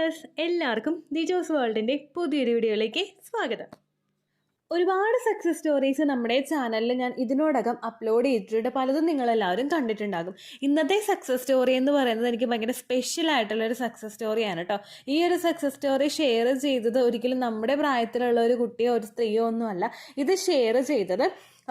Dears, എല്ലാവർക്കും ദിജോസ് വേൾഡിൻ്റെ പുതിയൊരു വീഡിയോയിലേക്ക് സ്വാഗതം. ഒരുപാട് സക്സസ് സ്റ്റോറീസ് നമ്മുടെ ചാനലിൽ ഞാൻ ഇതിനോടകം അപ്ലോഡ് ചെയ്തിട്ടുണ്ട്. പലതും നിങ്ങളെല്ലാവരും കണ്ടിട്ടുണ്ടാകും. ഇന്നത്തെ സക്സസ് സ്റ്റോറി എന്ന് പറയുന്നത് എനിക്ക് ഭയങ്കര സ്പെഷ്യൽ ആയിട്ടുള്ളൊരു സക്സസ് സ്റ്റോറിയാണ് കേട്ടോ. ഈ ഒരു സക്സസ് സ്റ്റോറി ഷെയർ ചെയ്തത് ഒരിക്കലും നമ്മുടെ പ്രായത്തിലുള്ള ഒരു കുട്ടിയോ ഒരു സ്ത്രീയോ ഒന്നുമല്ല. ഇത് ഷെയർ ചെയ്തത്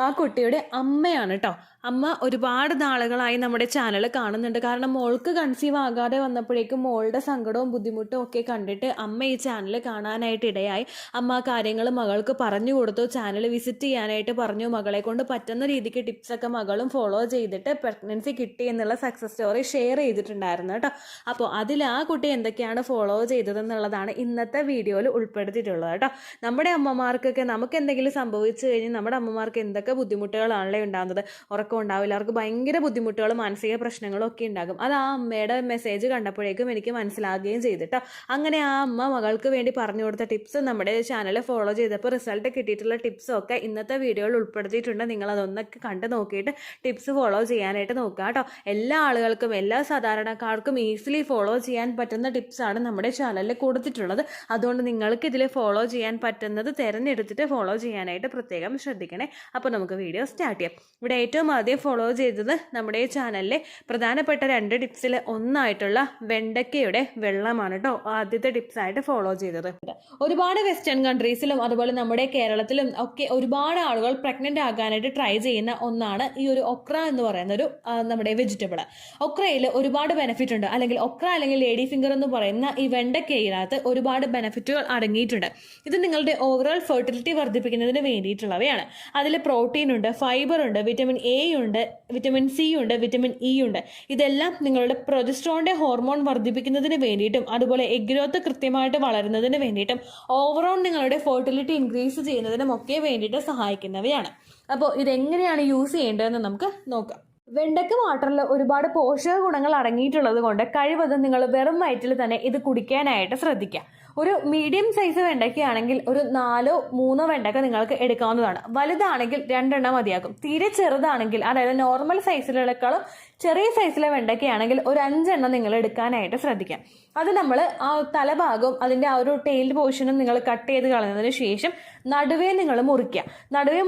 ആ കുട്ടിയുടെ അമ്മയാണ് കേട്ടോ. അമ്മ ഒരുപാട് നാളുകളായി നമ്മുടെ ചാനൽ കാണുന്നുണ്ട്. കാരണം മോൾക്ക് കൺസീവ് ആകാതെ വന്നപ്പോഴേക്കും മോളുടെ സങ്കടവും ബുദ്ധിമുട്ടും ഒക്കെ കണ്ടിട്ട് അമ്മ ഈ ചാനൽ കാണാനായിട്ട് ഇടയായി. അമ്മ കാര്യങ്ങൾ മകൾക്ക് പറഞ്ഞു കൊടുത്തു, ചാനൽ വിസിറ്റ് ചെയ്യാനായിട്ട് പറഞ്ഞു. മകളെ കൊണ്ട് പറ്റുന്ന രീതിക്ക് ടിപ്സൊക്കെ മകളും ഫോളോ ചെയ്തിട്ട് പ്രഗ്നൻസി കിട്ടി എന്നുള്ള സക്സസ് സ്റ്റോറി ഷെയർ ചെയ്തിട്ടുണ്ടായിരുന്നു കേട്ടോ. അപ്പോൾ അതിൽ ആ കുട്ടി എന്തൊക്കെയാണ് ഫോളോ ചെയ്തതെന്നുള്ളതാണ് ഇന്നത്തെ വീഡിയോയിൽ ഉൾപ്പെടുത്തിയിട്ടുള്ളത് കേട്ടോ. നമ്മുടെ അമ്മമാർക്കൊക്കെ നമുക്ക് എന്തെങ്കിലും സംഭവിച്ചു കഴിഞ്ഞാൽ നമ്മുടെ അമ്മമാർക്ക് എന്തൊക്കെ ബുദ്ധിമുട്ടുകളാണല്ലേ ഉണ്ടാകുന്നത്. ഉറക്കം ഉണ്ടാവില്ല, അവർക്ക് ഭയങ്കര ബുദ്ധിമുട്ടുകളും മാനസിക പ്രശ്നങ്ങളും ഒക്കെ ഉണ്ടാകും. അത് ആ അമ്മയുടെ മെസ്സേജ് കണ്ടപ്പോഴേക്കും എനിക്ക് മനസ്സിലാകുകയും ചെയ്തിട്ടോ. അങ്ങനെ ആ അമ്മ മകൾക്ക് വേണ്ടി പറഞ്ഞു കൊടുത്ത ടിപ്സ് നമ്മുടെ ചാനൽ ഫോളോ ചെയ്തപ്പോൾ റിസൾട്ട് കിട്ടിയിട്ടുള്ള ടിപ്സും ഒക്കെ ഇന്നത്തെ വീഡിയോയിൽ ഉൾപ്പെടുത്തിയിട്ടുണ്ട്. നിങ്ങൾ അതൊന്നൊക്കെ കണ്ട് നോക്കിയിട്ട് ടിപ്സ് ഫോളോ ചെയ്യാനായിട്ട് നോക്കുക കേട്ടോ. എല്ലാ ആളുകൾക്കും എല്ലാ സാധാരണക്കാർക്കും ഈസിലി ഫോളോ ചെയ്യാൻ പറ്റുന്ന ടിപ്സാണ് നമ്മുടെ ചാനലിൽ കൊടുത്തിട്ടുള്ളത്. അതുകൊണ്ട് നിങ്ങൾക്ക് ഇതിൽ ഫോളോ ചെയ്യാൻ പറ്റുന്നത് തിരഞ്ഞെടുത്തിട്ട് ഫോളോ ചെയ്യാനായിട്ട് പ്രത്യേകം ശ്രദ്ധിക്കണേ. അപ്പോൾ നമുക്ക് വീഡിയോ സ്റ്റാർട്ട് ചെയ്യാം. ഇവിടെ ഏറ്റവും ആദ്യം ഫോളോ ചെയ്തത് നമ്മുടെ ചാനലിലെ പ്രധാനപ്പെട്ട 2 ടിപ്സിൽ ഒന്നായിട്ടുള്ള വെണ്ടയ്ക്കയുടെ വെള്ളമാണ് കേട്ടോ. ആദ്യത്തെ ടിപ്സായിട്ട് ഫോളോ ചെയ്തത്. ഒരുപാട് വെസ്റ്റേൺ കൺട്രീസിലും അതുപോലെ നമ്മുടെ കേരളത്തിലും ഒക്കെ ഒരുപാട് ആളുകൾ പ്രഗ്നന്റ് ആകാനായിട്ട് ട്രൈ ചെയ്യുന്ന ഒന്നാണ് ഈ ഒരു ഒക്ര എന്ന് പറയുന്ന ഒരു നമ്മുടെ വെജിറ്റബിൾ. ഒക്രയിൽ ഒരുപാട് ബെനിഫിറ്റ് ഉണ്ട്. അല്ലെങ്കിൽ ഒക്ര അല്ലെങ്കിൽ ലേഡി ഫിംഗർ എന്ന് പറയുന്ന ഈ വെണ്ടയ്ക്കയിനകത്ത് ഒരുപാട് ബെനിഫിറ്റുകൾ അടങ്ങിയിട്ടുണ്ട്. ഇത് നിങ്ങളുടെ ഓവറോൾ ഫെർട്ടിലിറ്റി വർദ്ധിപ്പിക്കുന്നതിന് വേണ്ടിയിട്ടുള്ളവയാണ്. അതിൽ പ്രോട്ടീൻ ഉണ്ട്, ഫൈബർ ഉണ്ട്, വിറ്റമിൻ എ ഉണ്ട്, വിറ്റമിൻ സി ഉണ്ട്, വിറ്റമിൻ ഇ ഉണ്ട്. ഇതെല്ലാം നിങ്ങളുടെ പ്രൊജസ്ട്രോണിന്റെ ഹോർമോൺ വർദ്ധിപ്പിക്കുന്നതിന് വേണ്ടിയിട്ടും അതുപോലെ എഗ് ഗ്രോത്ത് കൃത്യമായിട്ട് വളരുന്നതിന് വേണ്ടിയിട്ടും ഓവറോൾ നിങ്ങളുടെ ഫെർട്ടിലിറ്റി ഇൻക്രീസ് ചെയ്യുന്നതിനും ഒക്കെ വേണ്ടിയിട്ട് സഹായിക്കുന്നവയാണ്. അപ്പോൾ ഇതെങ്ങനെയാണ് യൂസ് ചെയ്യേണ്ടതെന്ന് നമുക്ക് നോക്കാം. വെണ്ടയ്ക്ക വാട്ടറിൽ ഒരുപാട് പോഷക ഗുണങ്ങൾ അടങ്ങിയിട്ടുള്ളത് കൊണ്ട് കഴിവതും നിങ്ങൾ വെറും വയറ്റിൽ തന്നെ ഇത് കുടിക്കാനായിട്ട് ശ്രദ്ധിക്കുക. ഒരു മീഡിയം സൈസ് വെണ്ടയ്ക്കയാണെങ്കിൽ ഒരു 4-3 വെണ്ടയ്ക്ക നിങ്ങൾക്ക് എടുക്കാവുന്നതാണ്. വലുതാണെങ്കിൽ 2 എണ്ണം മതിയാകും. തീരെ ചെറുതാണെങ്കിൽ, അതായത് നോർമൽ സൈസിലേക്കാളും ചെറിയ സൈസിലെ വെണ്ടയ്ക്കയാണെങ്കിൽ ഒരു 5 എണ്ണം നിങ്ങൾ എടുക്കാനായിട്ട് ശ്രദ്ധിക്കാം. അത് നമ്മൾ ആ തലഭാഗവും അതിൻ്റെ ആ ഒരു ടെയിൽ പോർഷനും നിങ്ങൾ കട്ട് ചെയ്ത് കളഞ്ഞതിന് ശേഷം നടുവേ നിങ്ങൾ മുറിക്കുക. നടുവേ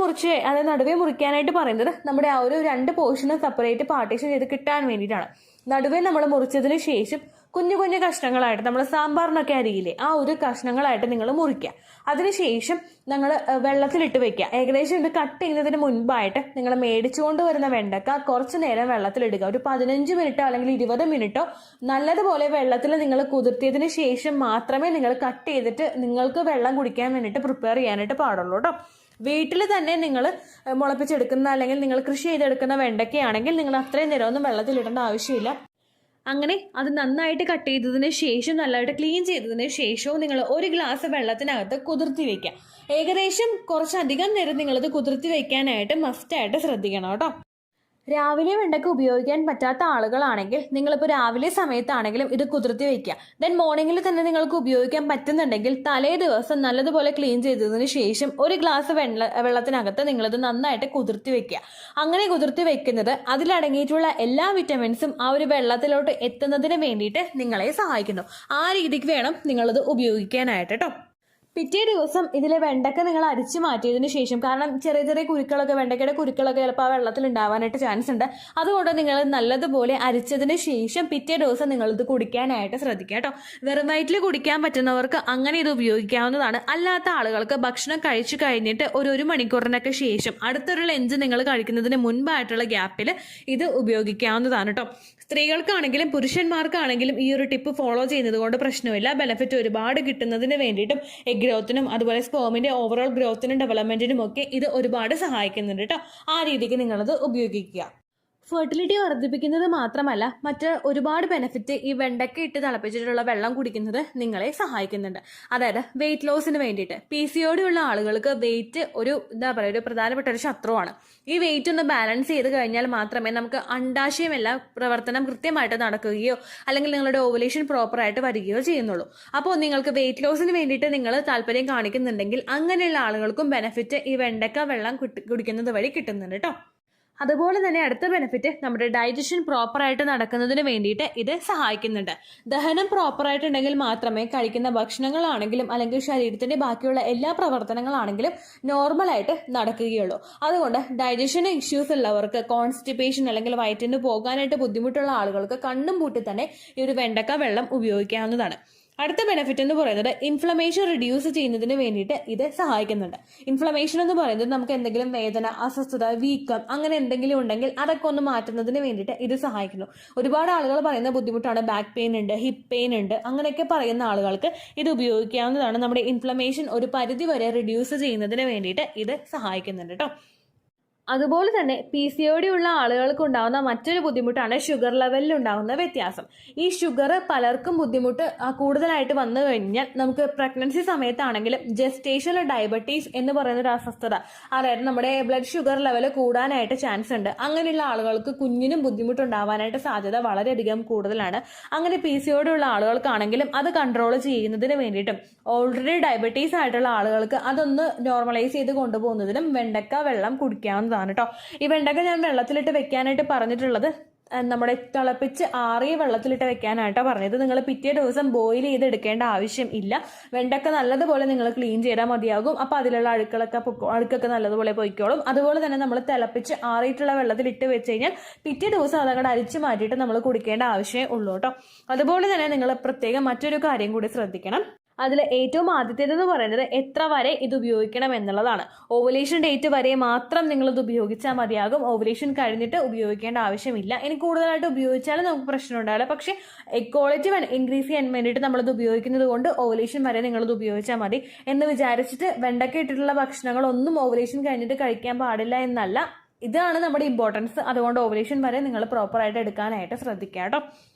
മുറിക്കാനായിട്ട് പറയുന്നത് നമ്മുടെ ആ ഒരു 2 പോർഷനും സെപ്പറേറ്റ് പാർട്ടീഷൻ ചെയ്ത് കിട്ടാൻ വേണ്ടിയിട്ടാണ്. നടുവേ നമ്മൾ മുറിച്ചതിന് ശേഷം കുഞ്ഞു കുഞ്ഞു കഷ്ണങ്ങളായിട്ട് നമ്മൾ സാമ്പാറിനൊക്കെ അരിയില്ലേ, ആ ഒരു കഷ്ണങ്ങളായിട്ട് നിങ്ങൾ മുറിക്കുക. അതിനുശേഷം നിങ്ങൾ വെള്ളത്തിലിട്ട് വെക്കുക. ഏകദേശം ഇത് കട്ട് ചെയ്യുന്നതിന് മുൻപായിട്ട് നിങ്ങൾ മേടിച്ചുകൊണ്ട് വരുന്ന വെണ്ടക്ക കുറച്ച് നേരം വെള്ളത്തിലിടുക. ഒരു 15 മിനിറ്റോ അല്ലെങ്കിൽ 20 മിനിറ്റോ നല്ലതുപോലെ വെള്ളത്തിൽ നിങ്ങൾ കുതിർത്തിയതിന് ശേഷം മാത്രമേ നിങ്ങൾ കട്ട് ചെയ്തിട്ട് നിങ്ങൾക്ക് വെള്ളം കുടിക്കാൻ വേണ്ടിയിട്ട് പ്രിപ്പയർ ചെയ്യാനായിട്ട് പാടുള്ളൂ കേട്ടോ. വീട്ടിൽ തന്നെ നിങ്ങൾ മുളപ്പിച്ചെടുക്കുന്ന അല്ലെങ്കിൽ നിങ്ങൾ കൃഷി ചെയ്തെടുക്കുന്ന വെണ്ടയ്ക്കയാണെങ്കിൽ നിങ്ങൾ അത്രയും നേരമൊന്നും വെള്ളത്തിലിടേണ്ട ആവശ്യമില്ല. അങ്ങനെ അത് നന്നായിട്ട് കട്ട് ചെയ്തതിന് ശേഷം നല്ലതായിട്ട് ക്ലീൻ ചെയ്തതിന് ശേഷവും നിങ്ങൾ 1 ഗ്ലാസ് വെള്ളത്തിനകത്ത് കുതിർത്തി വെക്കുക. ഏകദേശം കുറച്ചധികം നേരം നിങ്ങളത് കുതിർത്തി വെക്കാനായിട്ട് മസ്റ്റായിട്ട് ശ്രദ്ധിക്കണം കേട്ടോ. രാവിലെ വെണ്ടയ്ക്ക ഉപയോഗിക്കാൻ പറ്റാത്ത ആളുകളാണെങ്കിൽ നിങ്ങളിപ്പോൾ രാവിലെ സമയത്താണെങ്കിലും ഇത് കുതിർത്തി വെക്കുക. ദെൻ മോർണിംഗിൽ തന്നെ നിങ്ങൾക്ക് ഉപയോഗിക്കാൻ പറ്റുന്നുണ്ടെങ്കിൽ തലേ ദിവസം നല്ലതുപോലെ ക്ലീൻ ചെയ്തതിന് ശേഷം 1 ഗ്ലാസ് വെള്ളത്തിനകത്ത് നിങ്ങളിത് നന്നായിട്ട് കുതിർത്തി വെക്കുക. അങ്ങനെ കുതിർത്തി വെക്കുന്നത് അതിലടങ്ങിയിട്ടുള്ള എല്ലാ വിറ്റമിൻസും ആ ഒരു വെള്ളത്തിലോട്ട് എത്തുന്നതിന് വേണ്ടിയിട്ട് നിങ്ങളെ സഹായിക്കുന്നു. ആ രീതിക്ക് വേണം നിങ്ങളത് ഉപയോഗിക്കാനായിട്ട് കേട്ടോ. പിറ്റേ ദിവസം ഇതിലെ വെണ്ടയ്ക്ക നിങ്ങൾ അരിച്ചു മാറ്റിയതിന് ശേഷം, കാരണം ചെറിയ ചെറിയ കുരുക്കളൊക്കെ വെണ്ടയ്ക്കയുടെ കുരുക്കളൊക്കെ ചിലപ്പോൾ ആ വെള്ളത്തിൽ ഉണ്ടാവാനായിട്ട് ചാൻസ് ഉണ്ട്. അതുകൊണ്ട് നിങ്ങൾ നല്ലതുപോലെ അരിച്ചതിന് ശേഷം പിറ്റേ ദിവസം നിങ്ങളിത് കുടിക്കാനായിട്ട് ശ്രദ്ധിക്കുക കേട്ടോ. വെറും വയറ്റിൽ കുടിക്കാൻ പറ്റുന്നവർക്ക് അങ്ങനെ ഇത് ഉപയോഗിക്കാവുന്നതാണ്. അല്ലാത്ത ആളുകൾക്ക് ഭക്ഷണം കഴിച്ചു കഴിഞ്ഞിട്ട് ഒരു 1 മണിക്കൂറിനൊക്കെ ശേഷം അടുത്തൊരു ലഞ്ച് നിങ്ങൾ കഴിക്കുന്നതിന് മുൻപായിട്ടുള്ള ഗ്യാപ്പിൽ ഇത് ഉപയോഗിക്കാവുന്നതാണ് കേട്ടോ. സ്ത്രീകൾക്കാണെങ്കിലും പുരുഷന്മാർക്കാണെങ്കിലും ഈ ഒരു ടിപ്പ് ഫോളോ ചെയ്യുന്നത് കൊണ്ട് പ്രശ്നമില്ല. ബെനിഫിറ്റ് ഒരുപാട് കിട്ടുന്നതിന് വേണ്ടിയിട്ടും എഗ് ഗ്രോത്തിനും അതുപോലെ സ്പേമിന്റെ ഓവറോൾ ഗ്രോത്തിനും ഡെവലപ്മെന്റിനും ഒക്കെ ഇത് ഒരുപാട് സഹായിക്കുന്നുണ്ട് കേട്ടോ. ആ രീതിക്ക് നിങ്ങളത് ഉപയോഗിക്കുക. ഫെർട്ടിലിറ്റി വർദ്ധിപ്പിക്കുന്നത് മാത്രമല്ല മറ്റ് ഒരുപാട് ബെനിഫിറ്റ് ഈ വെണ്ടയ്ക്ക ഇട്ട് തിളപ്പിച്ചിട്ടുള്ള വെള്ളം കുടിക്കുന്നത് നിങ്ങളെ സഹായിക്കുന്നുണ്ട്. അതായത് വെയിറ്റ് ലോസിന് വേണ്ടിയിട്ട്. PCOD ഉള്ള ആളുകൾക്ക് വെയിറ്റ് ഒരു പ്രധാനപ്പെട്ട ഒരു ശത്രുവാണ്. ഈ വെയിറ്റ് ഒന്ന് ബാലൻസ് ചെയ്ത് കഴിഞ്ഞാൽ മാത്രമേ നമുക്ക് അണ്ടാശയമെല്ലാം പ്രവർത്തനം കൃത്യമായിട്ട് നടക്കുകയോ അല്ലെങ്കിൽ നിങ്ങളുടെ ഓവുലേഷൻ പ്രോപ്പറായിട്ട് വരികയോ ചെയ്യുന്നുള്ളൂ. അപ്പോൾ നിങ്ങൾക്ക് വെയിറ്റ് ലോസിന് വേണ്ടിയിട്ട് നിങ്ങൾ താല്പര്യം കാണിക്കുന്നുണ്ടെങ്കിൽ അങ്ങനെയുള്ള ആളുകൾക്കും ബെനിഫിറ്റ് ഈ വെണ്ടയ്ക്ക വെള്ളം കുടിക്കുന്നത് വഴി കിട്ടുന്നുണ്ട് കേട്ടോ. അതുപോലെ തന്നെ അടുത്ത ബെനിഫിറ്റ് നമ്മുടെ ഡൈജഷൻ പ്രോപ്പറായിട്ട് നടക്കുന്നതിന് വേണ്ടിയിട്ട് ഇത് സഹായിക്കുന്നുണ്ട്. ദഹനം പ്രോപ്പറായിട്ടുണ്ടെങ്കിൽ മാത്രമേ കഴിക്കുന്ന ഭക്ഷണങ്ങളാണെങ്കിലും അല്ലെങ്കിൽ ശരീരത്തിന്റെ ബാക്കിയുള്ള എല്ലാ പ്രവർത്തനങ്ങളാണെങ്കിലും നോർമലായിട്ട് നടക്കുകയുള്ളൂ. അതുകൊണ്ട് ഡൈജഷൻ ഇഷ്യൂസ് ഉള്ളവർക്ക്, കോൺസ്റ്റിപ്പേഷൻ അല്ലെങ്കിൽ വയറ്റിന് പോകാനായിട്ട് ബുദ്ധിമുട്ടുള്ള ആളുകൾക്ക് കണ്ണും പൂട്ടി തന്നെ ഈ ഒരു വെണ്ടക്ക വെള്ളം ഉപയോഗിക്കാവുന്നതാണ്. അടുത്ത ബെനിഫിറ്റ് എന്ന് പറയുന്നത് ഇൻഫ്ലമേഷൻ റിഡ്യൂസ് ചെയ്യുന്നതിന് വേണ്ടിയിട്ട് ഇത് സഹായിക്കുന്നുണ്ട്. ഇൻഫ്ലമേഷൻ എന്ന് പറയുന്നത് നമുക്ക് എന്തെങ്കിലും വേദന, അസ്വസ്ഥത, വീക്കം അങ്ങനെ എന്തെങ്കിലും ഉണ്ടെങ്കിൽ അതൊക്കെ ഒന്ന് മാറ്റുന്നതിന് വേണ്ടിയിട്ട് ഇത് സഹായിക്കുന്നു. ഒരുപാട് ആളുകൾ പറയുന്ന ബുദ്ധിമുട്ടാണ്, ബാക്ക് പെയിൻ ഉണ്ട്, ഹിപ്പ് പെയിൻ ഉണ്ട്, അങ്ങനെയൊക്കെ പറയുന്ന ആളുകൾക്ക് ഇത് ഉപയോഗിക്കാവുന്നതാണ്. നമ്മുടെ ഇൻഫ്ലമേഷൻ ഒരു പരിധി വരെ റിഡ്യൂസ് ചെയ്യുന്നതിന് വേണ്ടിയിട്ട് ഇത് സഹായിക്കുന്നുണ്ട് കേട്ടോ. അതുപോലെ തന്നെ PCOD ഉള്ള ആളുകൾക്ക് ഉണ്ടാകുന്ന മറ്റൊരു ബുദ്ധിമുട്ടാണ് ഷുഗർ ലെവലിൽ ഉണ്ടാകുന്ന വ്യത്യാസം. ഈ ഷുഗർ പലർക്കും ബുദ്ധിമുട്ട് കൂടുതലായിട്ട് വന്നു കഴിഞ്ഞാൽ നമുക്ക് പ്രഗ്നൻസി സമയത്താണെങ്കിലും ജസ്റ്റേഷണൽ ഡയബറ്റീസ് എന്ന് പറയുന്ന ഒരു അസ്വസ്ഥത, അതായത് നമ്മുടെ ബ്ലഡ് ഷുഗർ ലെവൽ കൂടാനായിട്ട് ചാൻസ് ഉണ്ട്. അങ്ങനെയുള്ള ആളുകൾക്ക് കുഞ്ഞിനും ബുദ്ധിമുട്ടുണ്ടാവാനായിട്ട് സാധ്യത വളരെയധികം കൂടുതലാണ്. അങ്ങനെ PCOD ഉള്ള ആളുകൾക്കാണെങ്കിലും അത് കൺട്രോൾ ചെയ്യുന്നതിന് വേണ്ടിയിട്ടും ഓൾറെഡി ഡയബറ്റീസ് ആയിട്ടുള്ള ആളുകൾക്ക് അതൊന്ന് നോർമലൈസ് ചെയ്ത് കൊണ്ടുപോകുന്നതിനും വെണ്ടക്ക വെള്ളം കുടിക്കാവുന്നതാണ് കേട്ടോ. ഈ വെണ്ടക്ക ഞാൻ വെള്ളത്തിലിട്ട് വെക്കാനായിട്ട് പറഞ്ഞിട്ടുള്ളത് നമ്മുടെ തിളപ്പിച്ച് ആറിയ വെള്ളത്തിലിട്ട് വെക്കാനായിട്ടോ പറഞ്ഞത്. നിങ്ങൾ പിറ്റേ ദിവസം ബോയിൽ ചെയ്ത് എടുക്കേണ്ട ആവശ്യം ഇല്ല. വെണ്ടക്ക നല്ലതുപോലെ നിങ്ങൾ ക്ലീൻ ചെയ്താൽ മതിയാകും. അപ്പോൾ അതിലുള്ള അഴുക്കൊക്കെ നല്ലതുപോലെ പൊയ്ക്കോളും. അതുപോലെ തന്നെ നമ്മൾ തിളപ്പിച്ച് ആറിയിട്ടുള്ള വെള്ളത്തിൽ ഇട്ട് വെച്ച് കഴിഞ്ഞാൽ പിറ്റേ ദിവസം അതങ്ങോട്ട് അരിച്ചു മാറ്റിയിട്ട് നമ്മൾ കുടിക്കേണ്ട ആവശ്യമേ ഉള്ളൂ കേട്ടോ. അതുപോലെ തന്നെ നിങ്ങൾ പ്രത്യേകം മറ്റൊരു കാര്യം കൂടി ശ്രദ്ധിക്കണം. അതിൽ ഏറ്റവും ആദ്യത്തേതെന്ന് പറയുന്നത് എത്ര വരെ ഇത് ഉപയോഗിക്കണം എന്നുള്ളതാണ്. ഓവുലേഷൻ ഡേറ്റ് വരെ മാത്രം നിങ്ങളിത് ഉപയോഗിച്ചാൽ മതിയാകും. ഓവുലേഷൻ കഴിഞ്ഞിട്ട് ഉപയോഗിക്കേണ്ട ആവശ്യമില്ല. ഇനി കൂടുതലായിട്ട് ഉപയോഗിച്ചാലും നമുക്ക് പ്രശ്നം ഉണ്ടാവില്ല. പക്ഷേ എഗ് ക്വാളിറ്റി ഇൻക്രീസ് ചെയ്യാൻ വേണ്ടിയിട്ട് നമ്മളിത് ഉപയോഗിക്കുന്നത് കൊണ്ട് ഓവുലേഷൻ വരെ നിങ്ങളിത് ഉപയോഗിച്ചാൽ മതി എന്ന് വിചാരിച്ചിട്ട് വെണ്ടക്ക ഇട്ടിട്ടുള്ള ഭക്ഷണങ്ങളൊന്നും ഓവുലേഷൻ കഴിഞ്ഞിട്ട് കഴിക്കാൻ പാടില്ല എന്നല്ല. ഇതാണ് നമ്മുടെ ഇമ്പോർട്ടൻസ്. അതുകൊണ്ട് ഓവുലേഷൻ വരെ നിങ്ങൾ പ്രോപ്പറായിട്ട് എടുക്കാനായിട്ട് ശ്രദ്ധിക്കുക കേട്ടോ.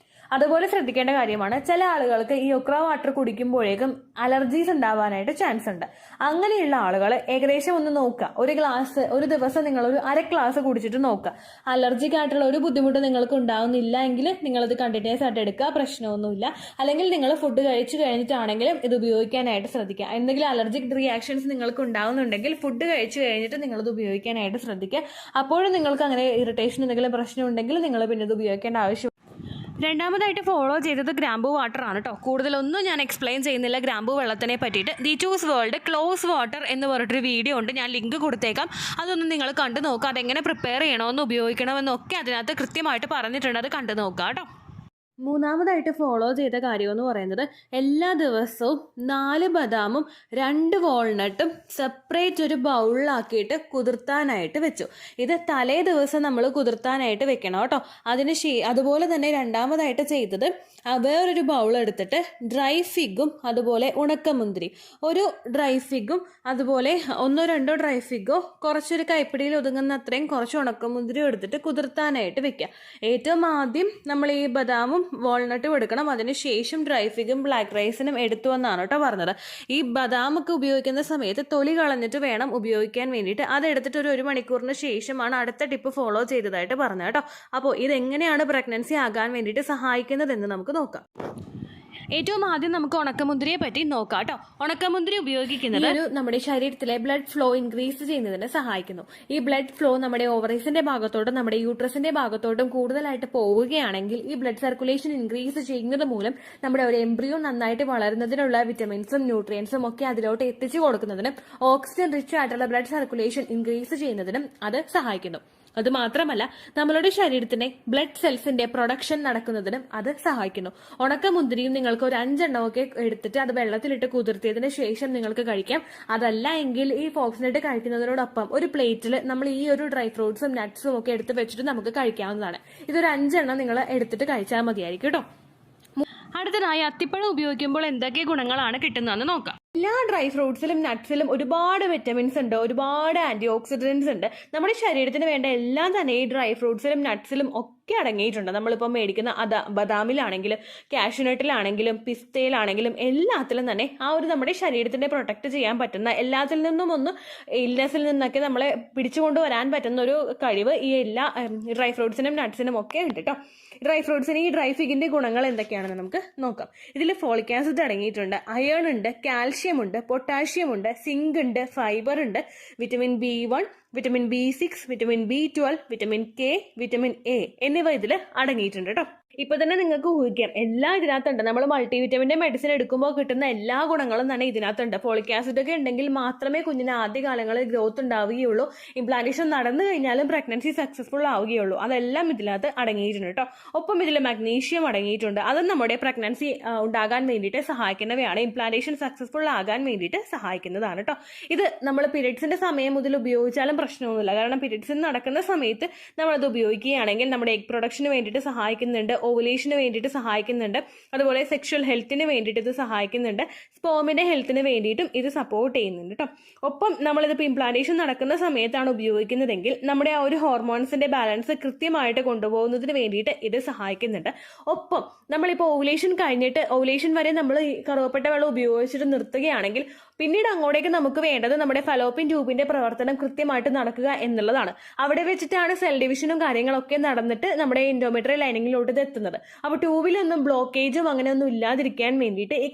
അതുപോലെ ശ്രദ്ധിക്കേണ്ട കാര്യമാണ്, ചില ആളുകൾക്ക് ഈ ഒക്ര വാട്ടർ കുടിക്കുമ്പോഴേക്കും അലർജീസ് ഉണ്ടാവാനായിട്ട് ചാൻസ് ഉണ്ട്. അങ്ങനെയുള്ള ആളുകൾ ഏകദേശം ഒന്ന് നോക്കുക. ഒരു ദിവസം നിങ്ങൾ ഒരു അര ഗ്ലാസ് കുടിച്ചിട്ട് നോക്കുക. അലർജിക് ആയിട്ടുള്ള ഒരു ബുദ്ധിമുട്ട് നിങ്ങൾക്ക് ഉണ്ടാവുന്നില്ല എങ്കിൽ നിങ്ങളത് കണ്ടിന്യൂസ് ആയിട്ട് എടുക്കുക, പ്രശ്നമൊന്നുമില്ല. അല്ലെങ്കിൽ നിങ്ങൾ ഫുഡ് കഴിച്ചു കഴിഞ്ഞിട്ടാണെങ്കിലും ഇത് ഉപയോഗിക്കാനായിട്ട് ശ്രദ്ധിക്കുക. എന്തെങ്കിലും അലർജിക് റിയാക്ഷൻസ് നിങ്ങൾക്ക് ഉണ്ടാവുന്നുണ്ടെങ്കിൽ ഫുഡ് കഴിച്ചു കഴിഞ്ഞിട്ട് നിങ്ങളത് ഉപയോഗിക്കാനായിട്ട് ശ്രദ്ധിക്കുക. അപ്പോഴും നിങ്ങൾക്ക് അങ്ങനെ ഇറിറ്റേഷൻ എന്തെങ്കിലും പ്രശ്നം ഉണ്ടെങ്കിൽ നിങ്ങൾ പിന്നെ ഇത് ഉപയോഗിക്കേണ്ട ആവശ്യം. രണ്ടാമതായിട്ട് ഫോളോ ചെയ്തത് ഗ്രാമ്പൂ വാട്ടർ ആണ് കേട്ടോ. കൂടുതലൊന്നും ഞാൻ എക്സ്പ്ലെയിൻ ചെയ്യുന്നില്ല ഗ്രാമ്പൂ വെള്ളത്തിനെ പറ്റിയിട്ട്. ദിറ്റൂസ് വേൾഡ് ക്ലോസ് വാട്ടർ എന്ന് പറഞ്ഞിട്ടൊരു വീഡിയോ ഉണ്ട്, ഞാൻ ലിങ്ക് കൊടുത്തേക്കാം. അതൊന്നും നിങ്ങൾ കണ്ടു നോക്കുക. അതെങ്ങനെ പ്രിപ്പയർ ചെയ്യണമെന്ന് ഉപയോഗിക്കണമെന്നൊക്കെ അതിനകത്ത് കൃത്യമായിട്ട് പറഞ്ഞിട്ടുണ്ട്. അത് കണ്ടു നോക്കുക കേട്ടോ. മൂന്നാമതായിട്ട് ഫോളോ ചെയ്ത കാര്യമെന്ന് പറയുന്നത് എല്ലാ ദിവസവും 4 ബദാമും 2 വാൾനട്ടും സെപ്പറേറ്റ് ഒരു ബൗളിലാക്കിയിട്ട് കുതിർത്താനായിട്ട് വെച്ചു. ഇത് തലേ ദിവസം നമ്മൾ കുതിർത്താനായിട്ട് വെക്കണം കേട്ടോ. അതുപോലെ തന്നെ രണ്ടാമതായിട്ട് ചെയ്തത് വേറൊരു ബൗൾ എടുത്തിട്ട് ഡ്രൈ ഫിഗും അതുപോലെ ഉണക്കമുന്തിരി, ഒരു ഡ്രൈ ഫിഗും അതുപോലെ 1-2 ഡ്രൈ ഫിഗോ കുറച്ചൊരു കൈപ്പിടിയിൽ ഒതുങ്ങുന്ന അത്രയും കുറച്ച് ഉണക്കമുന്തിരിയും എടുത്തിട്ട് കുതിർത്താനായിട്ട് വെക്കുക. ഏറ്റവും ആദ്യം നമ്മൾ ഈ ബദാമും വാൾനട്ടും എടുക്കണം. അതിനുശേഷം ഡ്രൈ ഫിഗും ബ്ലാക്ക് റൈസിനും എടുത്തു എന്നാണ് കേട്ടോ പറഞ്ഞത്. ഈ ബദാമൊക്കെ ഉപയോഗിക്കുന്ന സമയത്ത് തൊലി കളഞ്ഞിട്ട് വേണം ഉപയോഗിക്കാൻ വേണ്ടിയിട്ട്. അതെടുത്തിട്ട് ഒരു മണിക്കൂറിന് ശേഷമാണ് അടുത്ത ടിപ്പ് ഫോളോ ചെയ്തതായിട്ട് പറഞ്ഞത് കേട്ടോ. അപ്പോൾ ഇതെങ്ങനെയാണ് പ്രഗ്നൻസി ആകാൻ വേണ്ടിയിട്ട് സഹായിക്കുന്നതെന്ന് നമുക്ക് നോക്കാം. ഏറ്റവും ആദ്യം നമുക്ക് ഉണക്കമുന്തിരിയെ പറ്റി നോക്കാം കേട്ടോ. ഉണക്കമുന്തിരി ഉപയോഗിക്കുന്നത് നമ്മുടെ ശരീരത്തിലെ ബ്ലഡ് ഫ്ലോ ഇൻക്രീസ് ചെയ്യുന്നതിന് സഹായിക്കുന്നു. ഈ ബ്ലഡ് ഫ്ലോ നമ്മുടെ ഓവറീസിന്റെ ഭാഗത്തോട്ടും നമ്മുടെ യൂട്രസിന്റെ ഭാഗത്തോട്ടും കൂടുതലായിട്ട് പോവുകയാണെങ്കിൽ ഈ ബ്ലഡ് സർക്കുലേഷൻ ഇൻക്രീസ് ചെയ്യുന്നത് മൂലം നമ്മുടെ ഒരു എംബ്രിയോ നന്നായിട്ട് വളരുന്നതിനുള്ള വിറ്റമിൻസും ന്യൂട്രിയൻസും ഒക്കെ അതിലോട്ട് എത്തിച്ചു കൊടുക്കുന്നതിനും ഓക്സിജൻ റിച്ച് ആയിട്ടുള്ള ബ്ലഡ് സർക്കുലേഷൻ ഇൻക്രീസ് ചെയ്യുന്നതിനും അത് സഹായിക്കുന്നു. അത് മാത്രമല്ല നമ്മളുടെ ശരീരത്തിന്റെ ബ്ലഡ് സെൽസിന്റെ പ്രൊഡക്ഷൻ നടക്കുന്നതിനും അത് സഹായിക്കുന്നു. ഉണക്കമുന്തിരിയും നിങ്ങൾക്ക് ഒരു 5 എണ്ണമൊക്കെ എടുത്തിട്ട് അത് വെള്ളത്തിലിട്ട് കുതിർത്തിയതിന് ശേഷം നിങ്ങൾക്ക് കഴിക്കാം. അതല്ല എങ്കിൽ ഈ ഫോക്സ്നട്ട് കഴിക്കുന്നതിനോടൊപ്പം ഒരു പ്ലേറ്റിൽ നമ്മൾ ഈ ഒരു ഡ്രൈ ഫ്രൂട്ട്സും നട്ട്സും ഒക്കെ എടുത്ത് വെച്ചിട്ട് നമുക്ക് കഴിക്കാവുന്നതാണ്. ഇതൊരു 5 എണ്ണം നിങ്ങൾ എടുത്തിട്ട് കഴിച്ചാൽ മതിയായിരിക്കും കേട്ടോ. അടുത്തതായി അത്തിപ്പഴം ഉപയോഗിക്കുമ്പോൾ എന്തൊക്കെ ഗുണങ്ങളാണ് കിട്ടുന്നതെന്ന് നോക്കാം. എല്ലാ ഡ്രൈ ഫ്രൂട്ട്സിലും നട്ട്സിലും ഒരുപാട് വിറ്റമിൻസ് ഉണ്ട്, ഒരുപാട് ആന്റി ഓക്സിഡൻസ് ഉണ്ട്. നമ്മുടെ ശരീരത്തിന് വേണ്ട എല്ലാം തന്നെ ഈ ഡ്രൈ ഫ്രൂട്ട്സിലും നട്ട്സിലും ഒക്കെ അടങ്ങിയിട്ടുണ്ട്. നമ്മളിപ്പോൾ മേടിക്കുന്ന ബദാമിലാണെങ്കിലും കാഷ്യൂനട്ടിലാണെങ്കിലും പിസ്തയിലാണെങ്കിലും എല്ലാത്തിലും തന്നെ ആ ഒരു നമ്മുടെ ശരീരത്തിനെ പ്രൊട്ടക്ട് ചെയ്യാൻ പറ്റുന്ന, എല്ലാത്തിൽ നിന്നും ഒന്ന് ഇൽനെസ്സിൽ നിന്നൊക്കെ നമ്മളെ പിടിച്ചുകൊണ്ടുവരാൻ പറ്റുന്ന ഒരു കഴിവ് ഈ എല്ലാ ഡ്രൈ ഫ്രൂട്ട്സിനും നട്ട്സിനും ഒക്കെ ഉണ്ട് കേട്ടോ. ഡ്രൈ ഫ്രൂട്ട്സിന് ഈ ഡ്രൈ ഫിഗിന്റെ ഗുണങ്ങൾ എന്തൊക്കെയാണെന്ന് നമുക്ക് നോക്കാം. ഇതിൽ ഫോളിക് ആസിഡ് അടങ്ങിയിട്ടുണ്ട്, അയേൺ ഉണ്ട്, കാൽഷ്യം കാൽഷ്യം ഉണ്ട്, പൊട്ടാഷ്യം ഉണ്ട്, സിങ്ക് ഉണ്ട്, ഫൈബർ ഉണ്ട്, vitamin B1, vitamin B6, vitamin B12, vitamin K, vitamin A എന്നിവ ഇതിൽ അടങ്ങിയിട്ടുണ്ട് കേട്ടോ. ഇപ്പൊ തന്നെ നിങ്ങൾക്ക് ഊഹിക്കാം എല്ലാം ഇതിനകത്തുണ്ട്. നമ്മൾ മൾട്ടിവിറ്റമിന്റെ മെഡിസിൻ എടുക്കുമ്പോൾ കിട്ടുന്ന എല്ലാ ഗുണങ്ങളും തന്നെ ഇതിനകത്തുണ്ട്. ഫോളിക് ആസിഡ് ഒക്കെ ഉണ്ടെങ്കിൽ മാത്രമേ കുഞ്ഞിന് ആദ്യകാലങ്ങളിൽ ഗ്രോത്ത് ഉണ്ടാവുകയുള്ളൂ. ഇംപ്ലാന്റേഷൻ നടന്നു കഴിഞ്ഞാലും പ്രഗ്നൻസി സക്സസ്ഫുൾ ആവുകയുള്ളൂ. അതെല്ലാം ഇതിനകത്ത് അടങ്ങിയിട്ടുണ്ട് കേട്ടോ. ഒപ്പം ഇതിൽ മഗ്നീഷ്യം അടങ്ങിയിട്ടുണ്ട്. അതും നമ്മുടെ പ്രഗ്നൻസി ഉണ്ടാകാൻ വേണ്ടിയിട്ട് സഹായിക്കുന്നവയാണ്. ഇംപ്ലാന്റേഷൻ സക്സസ്ഫുൾ ആകാൻ വേണ്ടിയിട്ട് സഹായിക്കുന്നതാണ് കേട്ടോ. ഇത് നമ്മൾ പീരിയഡ്സിന്റെ സമയം മുതൽ ഉപയോഗിച്ചാലും പ്രശ്നമൊന്നുമില്ല. കാരണം പീരിയഡ്സിന് നടക്കുന്ന സമയത്ത് നമ്മളത് ഉപയോഗിക്കുകയാണെങ്കിൽ നമ്മുടെ എഗ് പ്രൊഡക്ഷന് വേണ്ടിയിട്ട് സഹായിക്കുന്നുണ്ട്, ഓവുലേഷന് വേണ്ടിയിട്ട് സഹായിക്കുന്നുണ്ട്, അതുപോലെ സെക്ഷൽ ഹെൽത്തിന് വേണ്ടിയിട്ട് ഇത് സഹായിക്കുന്നുണ്ട്, സ്പേമിന്റെ ഹെൽത്തിന് വേണ്ടിയിട്ടും ഇത് സപ്പോർട്ട് ചെയ്യുന്നുണ്ട് കേട്ടോ. ഒപ്പം നമ്മളിതിപ്പോൾ ഇംപ്ലാന്റേഷൻ നടക്കുന്ന സമയത്താണ് ഉപയോഗിക്കുന്നതെങ്കിൽ നമ്മുടെ ആ ഒരു ഹോർമോൺസിന്റെ ബാലൻസ് കൃത്യമായിട്ട് കൊണ്ടുപോകുന്നതിന് വേണ്ടിയിട്ട് ഇത് സഹായിക്കുന്നുണ്ട്. ഒപ്പം നമ്മളിപ്പോൾ ഓവുലേഷൻ കഴിഞ്ഞിട്ട് ഓവുലേഷൻ വരെ നമ്മൾ ഈ കറുവപ്പട്ട വെള്ളം ഉപയോഗിച്ചിട്ട് നിർത്തുകയാണെങ്കിൽ പിന്നീട് അങ്ങോട്ടേക്ക് നമുക്ക് വേണ്ടത് നമ്മുടെ ഫലോപ്പിൻ ട്യൂബിന്റെ പ്രവർത്തനം കൃത്യമായിട്ട് നടക്കുക എന്നുള്ളതാണ്. അവിടെ വെച്ചിട്ടാണ് സെൽ ഡിവിഷനും കാര്യങ്ങളൊക്കെ നടന്നിട്ട് നമ്മുടെ എൻഡോമെട്രിയൽ ലൈനിങ്ങിലോട്ട് ഇത് എത്തുന്നത്. അപ്പോൾ ട്യൂബിലൊന്നും ബ്ലോക്കേജും അങ്ങനെയൊന്നും ഇല്ലാതിരിക്കാൻ വേണ്ടിയിട്ട് ഈ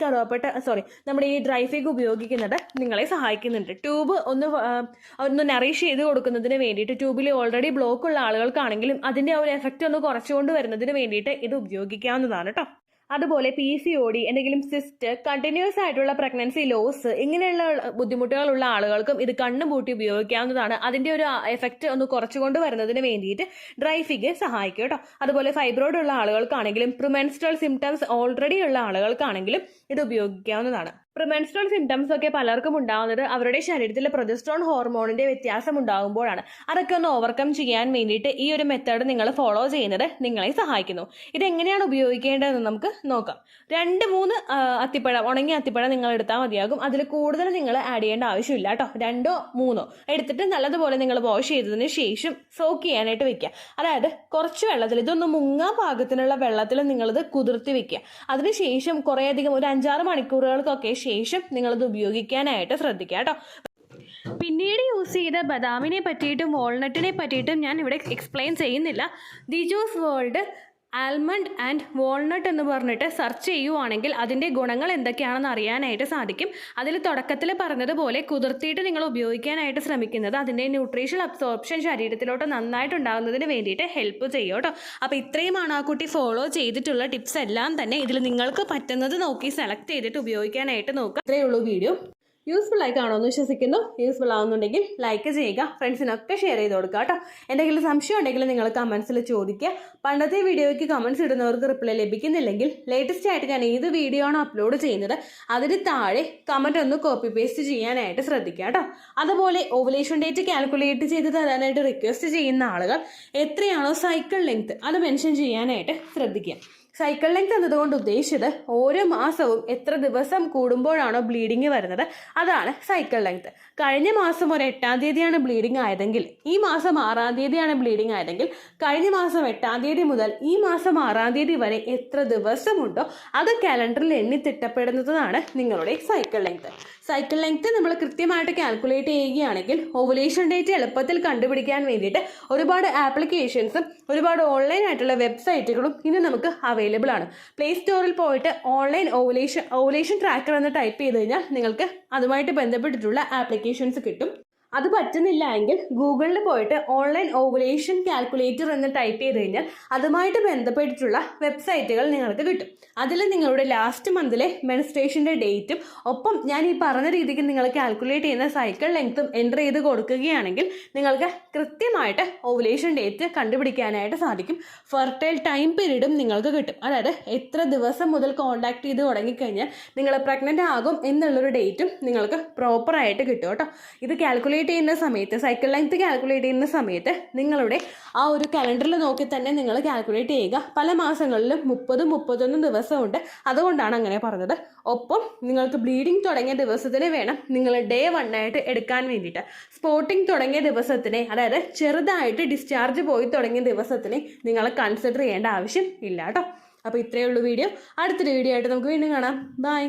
നമ്മുടെ ഈ ഡ്രൈ ഫിഗ് ഉപയോഗിക്കുന്നത് നിങ്ങളെ സഹായിക്കുന്നുണ്ട്. ട്യൂബ് ഒന്ന് നറിഷ് ചെയ്ത് കൊടുക്കുന്നതിന് വേണ്ടിയിട്ട് ട്യൂബിൽ ഓൾറെഡി ബ്ലോക്ക് ഉള്ള ആളുകൾക്കാണെങ്കിലും അതിന്റെ ആ ഒരു എഫക്റ്റ് ഒന്ന് കുറച്ചുകൊണ്ട് വരുന്നതിന് വേണ്ടിയിട്ട് ഇത് ഉപയോഗിക്കാവുന്നതാണ് കേട്ടോ. അതുപോലെ PCOD, എന്തെങ്കിലും സിസ്റ്റ്, കണ്ടിന്യൂസ് ആയിട്ടുള്ള പ്രഗ്നൻസി ലോസ്, ഇങ്ങനെയുള്ള ബുദ്ധിമുട്ടുകളുള്ള ആളുകൾക്കും ഇത് കണ്ണുപൂട്ടി ഉപയോഗിക്കാവുന്നതാണ്. അതിന്റെ ഒരു എഫക്റ്റ് ഒന്ന് കുറച്ചുകൊണ്ട് വരുന്നതിന് വേണ്ടിയിട്ട് ഡ്രൈ ഫിഗ് സഹായിക്കും കേട്ടോ. അതുപോലെ ഫൈബ്രോയിഡ് ഉള്ള ആളുകൾക്കാണെങ്കിലും പ്രിമെൻസ്ട്രൽ സിംറ്റംസ് ഓൾറെഡി ഉള്ള ആളുകൾക്കാണെങ്കിലും ഇത് ഉപയോഗിക്കാവുന്നതാണ്. പ്രിമെൻസ്ട്രൽ സിംറ്റംസ് ഒക്കെ പലർക്കും ഉണ്ടാകുന്നത് അവരുടെ ശരീരത്തിലെ പ്രൊജസ്ട്രോൺ ഹോർമോണിന്റെ വ്യത്യാസം ഉണ്ടാകുമ്പോഴാണ്. അതൊക്കെ ഒന്ന് ഓവർകം ചെയ്യാൻ വേണ്ടിയിട്ട് ഈ ഒരു മെത്തേഡ് നിങ്ങൾ ഫോളോ ചെയ്യുന്നത് നിങ്ങളെ സഹായിക്കുന്നു. ഇതെങ്ങനെയാണ് ഉപയോഗിക്കേണ്ടതെന്ന് നമുക്ക് നോക്കാം. 2-3 അത്തിപ്പഴം, ഉണങ്ങിയ അത്തിപ്പഴം നിങ്ങൾ എടുത്താൽ മതിയാകും. അതിൽ കൂടുതൽ നിങ്ങൾ ആഡ് ചെയ്യേണ്ട ആവശ്യമില്ല കേട്ടോ. 2-3 എടുത്തിട്ട് നല്ലതുപോലെ നിങ്ങൾ വാഷ് ചെയ്തതിന് ശേഷം സോക്ക് ചെയ്യാനായിട്ട് വെക്കുക. അതായത് കുറച്ച് വെള്ളത്തിൽ, ഇതൊന്ന് മുങ്ങാൻ പാകത്തിനുള്ള വെള്ളത്തിൽ നിങ്ങളിത് കുതിർത്തി വെക്കുക. അതിനുശേഷം കുറേയധികം ഒരു 5-6 മണിക്കൂറുകൾക്കൊക്കെ ശേഷം നിങ്ങളത് ഉപയോഗിക്കാനായിട്ട് ശ്രദ്ധിക്കുക കേട്ടോ. പിന്നീട് യൂസ് ചെയ്ത ബദാമിനെ പറ്റിയിട്ടും വാൾനട്ടിനെ പറ്റിയിട്ടും ഞാൻ ഇവിടെ എക്സ്പ്ലെയിൻ ചെയ്യുന്നില്ല. ദിജോസ് വേൾഡ് ആൽമണ്ട് ആൻഡ് വാൾനട്ട് എന്ന് പറഞ്ഞിട്ട് സെർച്ച് ചെയ്യുവാണെങ്കിൽ അതിൻ്റെ ഗുണങ്ങൾ എന്തൊക്കെയാണെന്ന് അറിയാനായിട്ട് സാധിക്കും. അതിൽ തുടക്കത്തിൽ പറഞ്ഞതുപോലെ കുതിർത്തിയിട്ട് നിങ്ങൾ ഉപയോഗിക്കാനായിട്ട് ശ്രമിക്കുന്നത് അതിൻ്റെ ന്യൂട്രീഷൻ അബ്സോർപ്ഷൻ ശരീരത്തിലോട്ട് നന്നായിട്ടുണ്ടാകുന്നതിന് വേണ്ടിയിട്ട് ഹെൽപ്പ് ചെയ്യും കേട്ടോ. അപ്പോൾ ഇത്രയുമാണ് ആ കുട്ടി ഫോളോ ചെയ്തിട്ടുള്ള ടിപ്സ് എല്ലാം തന്നെ. ഇതിൽ നിങ്ങൾക്ക് പറ്റുന്നത് നോക്കി സെലക്ട് ചെയ്തിട്ട് ഉപയോഗിക്കാനായിട്ട് നോക്കുക. ഇത്രയേ ഉള്ളൂ വീഡിയോ. യൂസ്ഫുൾ ആയി കാണുമെന്ന് വിശ്വസിക്കുന്നു. യൂസ്ഫുൾ ആവുന്നുണ്ടെങ്കിൽ ലൈക്ക് ചെയ്യുക, ഫ്രണ്ട്സിനൊക്കെ ഷെയർ ചെയ്ത് കൊടുക്കുക കേട്ടോ. എന്തെങ്കിലും സംശയം ഉണ്ടെങ്കിൽ നിങ്ങൾ കമൻസിൽ ചോദിക്കുക. പണ്ടത്തെ വീഡിയോയ്ക്ക് കമൻസ് ഇടുന്നവർക്ക് റിപ്ലൈ ലഭിക്കുന്നില്ലെങ്കിൽ ലേറ്റസ്റ്റ് ആയിട്ട് ഞാൻ ഏത് വീഡിയോ ആണോ അപ്ലോഡ് ചെയ്യുന്നത് അതിന് താഴെ കമൻറ്റ് ഒന്ന് കോപ്പി പേസ്റ്റ് ചെയ്യാനായിട്ട് ശ്രദ്ധിക്കുക കേട്ടോ. അതുപോലെ ഓവുലേഷൻ ഡേറ്റ് കാൽക്കുലേറ്റ് ചെയ്ത് തരാനായിട്ട് റിക്വസ്റ്റ് ചെയ്യുന്ന ആളുകൾ എത്രയാണോ സൈക്കിൾ ലെങ്ത് അത് മെൻഷൻ ചെയ്യാനായിട്ട് ശ്രദ്ധിക്കുക. സൈക്കിൾ ലെങ്ത് എന്നതുകൊണ്ട് ഉദ്ദേശിച്ചത് ഓരോ മാസവും എത്ര ദിവസം കൂടുമ്പോഴാണോ ബ്ലീഡിങ് വരുന്നത് അതാണ് സൈക്കിൾ ലെങ്ത്. കഴിഞ്ഞ മാസം ഒരു 8-ാം തീയതിയാണ് ബ്ലീഡിങ് ആയതെങ്കിൽ ഈ മാസം 6-ാം തീയതിയാണ് ബ്ലീഡിങ് ആയതെങ്കിൽ കഴിഞ്ഞ മാസം 8-ാം തീയതി മുതൽ ഈ മാസം 6-ാം തീയതി വരെ എത്ര ദിവസമുണ്ടോ അത് കാലണ്ടറിൽ എണ്ണി തിട്ടപ്പെടുന്നതാണ് നിങ്ങളുടെ സൈക്കിൾ ലെങ്ത്. സൈക്കിൾ ലെങ്ത് നമ്മൾ കൃത്യമായിട്ട് കാൽക്കുലേറ്റ് ചെയ്യുകയാണെങ്കിൽ ഓവുലേഷൻ ഡേറ്റ് എളുപ്പത്തിൽ കണ്ടുപിടിക്കാൻ വേണ്ടിയിട്ട് ഒരുപാട് ആപ്ലിക്കേഷൻസും ഒരുപാട് ഓൺലൈൻ ആയിട്ടുള്ള വെബ്സൈറ്റുകളും ഇന്ന് നമുക്ക് അവൈലബിൾ ആണ്. പ്ലേ സ്റ്റോറിൽ പോയിട്ട് ഓൺലൈൻ ഓവുലേഷൻ ട്രാക്കർ എന്ന് ടൈപ്പ് ചെയ്ത് കഴിഞ്ഞാൽ നിങ്ങൾക്ക് അതുമായിട്ട് ബന്ധപ്പെട്ടിട്ടുള്ള ആപ്ലിക്കേഷൻസ് കിട്ടും. അത് പറ്റുന്നില്ല എങ്കിൽ ഗൂഗിളിൽ പോയിട്ട് ഓൺലൈൻ ഓവുലേഷൻ കാൽക്കുലേറ്റർ എന്ന് ടൈപ്പ് ചെയ്ത് കഴിഞ്ഞാൽ അതുമായിട്ട് ബന്ധപ്പെട്ടിട്ടുള്ള വെബ്സൈറ്റുകൾ നിങ്ങൾക്ക് കിട്ടും. അതിൽ നിങ്ങളുടെ ലാസ്റ്റ് മന്തിലെ മെൻസ്ട്രേഷൻ്റെ ഡേറ്റും ഒപ്പം ഞാൻ ഈ പറഞ്ഞ രീതിക്ക് നിങ്ങൾ കാൽക്കുലേറ്റ് ചെയ്യുന്ന സൈക്കിൾ ലെങ്ത്തും എൻ്റർ ചെയ്ത് കൊടുക്കുകയാണെങ്കിൽ നിങ്ങൾക്ക് കൃത്യമായിട്ട് ഓവുലേഷൻ ഡേറ്റ് കണ്ടുപിടിക്കാനായിട്ട് സാധിക്കും. ഫെർട്ടൈൽ ടൈം പീരീഡും നിങ്ങൾക്ക് കിട്ടും. അതായത് എത്ര ദിവസം മുതൽ കോൺടാക്ട് ചെയ്ത് തുടങ്ങിക്കഴിഞ്ഞാൽ നിങ്ങൾ പ്രഗ്നൻ്റ് ആകും എന്നുള്ളൊരു ഡേറ്റും നിങ്ങൾക്ക് പ്രോപ്പറായിട്ട് കിട്ടും കേട്ടോ. ഇത് കാൽക്കുലേറ്റ് ചെയ്യുന്ന സമയത്ത് സൈക്കിൾ ലെങ്ത് കാൽക്കുലേറ്റ് ചെയ്യുന്ന സമയത്ത് നിങ്ങളുടെ ആ ഒരു കലണ്ടറിൽ നോക്കി തന്നെ നിങ്ങൾ കാൽക്കുലേറ്റ് ചെയ്യുക. പല മാസങ്ങളിലും 30-31 ദിവസമുണ്ട്, അതുകൊണ്ടാണ് അങ്ങനെ പറഞ്ഞത്. ഒപ്പം നിങ്ങൾക്ക് ബ്ലീഡിങ് തുടങ്ങിയ ദിവസത്തിന് വേണം നിങ്ങൾ ഡേ 1 ആയിട്ട് എടുക്കാൻ വേണ്ടിയിട്ട്. സ്പോട്ടിങ് തുടങ്ങിയ ദിവസത്തിനെ, അതായത് ചെറുതായിട്ട് ഡിസ്ചാർജ് പോയി തുടങ്ങിയ ദിവസത്തിനെ നിങ്ങൾ കൺസിഡർ ചെയ്യേണ്ട ആവശ്യം ഇല്ല കേട്ടോ. അപ്പോൾ ഇത്രയേ ഉള്ളൂ വീഡിയോ. അടുത്തൊരു വീഡിയോ ആയിട്ട് നമുക്ക് വീണ്ടും കാണാം. ബൈ.